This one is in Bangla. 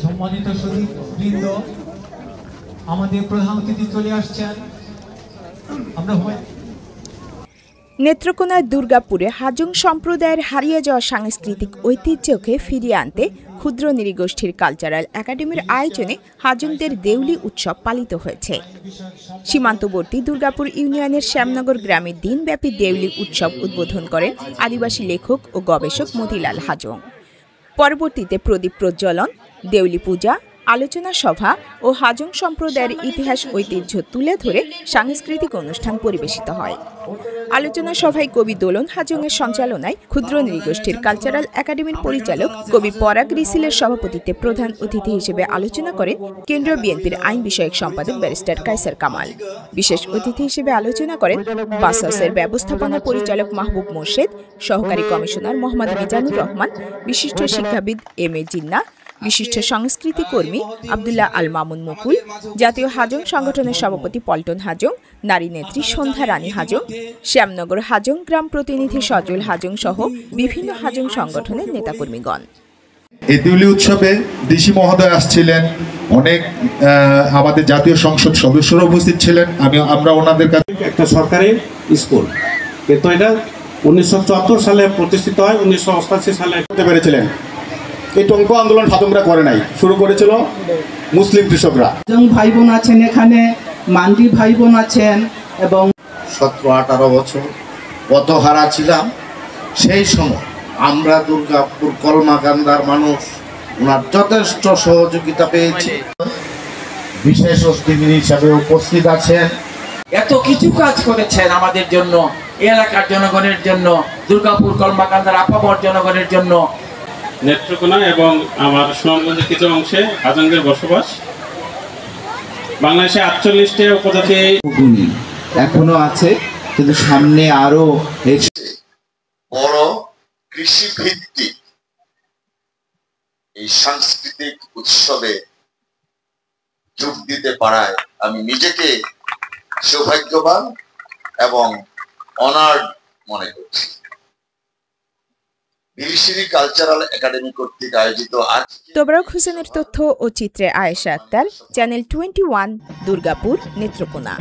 সম্মানিত সদস্যবৃন্দ, আমাদের প্রধান অতিথি চলে আসছেন। আমরা নেত্রকোনার দুর্গাপুরে হাজং সম্প্রদায়ের হারিয়ে যাওয়া সাংস্কৃতিক ঐতিহ্যকে ফিরিয়ে আনতে ক্ষুদ্র নৃগোষ্ঠীর কালচারাল একাডেমির আয়োজনে হাজংদের দেউলি উৎসব পালিত হয়েছে। সীমান্তবর্তী দুর্গাপুর ইউনিয়নের শ্যামনগর গ্রামে দিনব্যাপী দেউলি উৎসব উদ্বোধন করেন আদিবাসী লেখক ও গবেষক মতিলাল হাজং। পরবর্তীতে প্রদীপ প্রজ্বলন, দেউলি পূজা, আলোচনা সভা ও হাজং সম্প্রদায়ের ইতিহাস ঐতিহ্য তুলে ধরে সাংস্কৃতিক অনুষ্ঠান পরিবেশিত হয়। আলোচনা সভায় কবি দোলন হাজংয়ের সঞ্চালনায় ক্ষুদ্র নৃগোষ্ঠীর কালচারাল একাডেমির পরিচালক কবি পরাগ রিসিলের সভাপতিত্বে প্রধান অতিথি হিসেবে আলোচনা করেন কেন্দ্রীয় বিএনপির আইন বিষয়ক সম্পাদক ব্যারিস্টার কায়সার কামাল। বিশেষ অতিথি হিসেবে আলোচনা করেন বাসসের ব্যবস্থাপনা পরিচালক মাহবুব মোর্শেদ, সহকারী কমিশনার মোহাম্মদ মিজানুর রহমান, বিশিষ্ট শিক্ষাবিদ এম এ জিন্না, বিশিষ্ট সংস্কৃতি কর্মী আব্দুল্লাহ আল মামুন মুকুল, জাতীয় হাজং সংগঠনের সভাপতি পল্টন হাজং, নারী নেত্রী সন্ধ্যা রানী হাজং, শ্যামনগর হাজং গ্রাম প্রতিনিধি সজল হাজং সহ বিভিন্ন হাজং সংগঠনের নেতাকর্মীগণ। এই দেউলি উৎসবে ডিসি মহোদয় আসছিলেন, অনেক আমাদের জাতীয় সংসদ সদস্যরা উপস্থিত ছিলেন। আমরা ওনাদের কাছে একটা সরকারি স্কুল, কিন্তু এটা 1974 সালে প্রতিষ্ঠিত হয়, 1988 সালে করতে পেরেছিলেন। এই টঙ্ক আন্দোলন হাজংরা করে নাই, শুরু করেছিল মুসলিম কৃষকরা। হাজং ভাই বোন আছেন, এখানে মান্ডি ভাই বোন আছেন এবং 17-18 বছর পথহারা ছিলাম। সেই সময় আমরা দুর্গাপুর কলমাকান্দার মানুষ ওনার যথেষ্ট সহযোগিতা পেয়েছি। বিশেষ অতিথি হিসাবে উপস্থিত আছেন। এত কিছু কাজ করেছেন আমাদের জন্য, এলাকার জনগণের জন্য, দুর্গাপুর কলমাকান্দার আপামর জনগণের জন্য। নেত্রকোনা এবং আমার সুনামগঞ্জের কিছু অংশে হাজংদের বসবাস। বাংলাদেশে 48টি উপজাতি এখনো আছে, কিন্তু সামনে আরো বড় কৃষি ভিত্তিক এই সাংস্কৃতিক উৎসবে যোগ দিতে পারায় আমি নিজেকে সৌভাগ্যবান এবং অনার্ড মনে করছি। বিলিশিরি কালচারাল একাডেমি কর্তৃক আয়োজিত তোবরাক হোসেনের তথ্য ও চিত্রে আয়েশা আক্তার, চ্যানেল 21, দুর্গাপুর, নেত্রকোনা।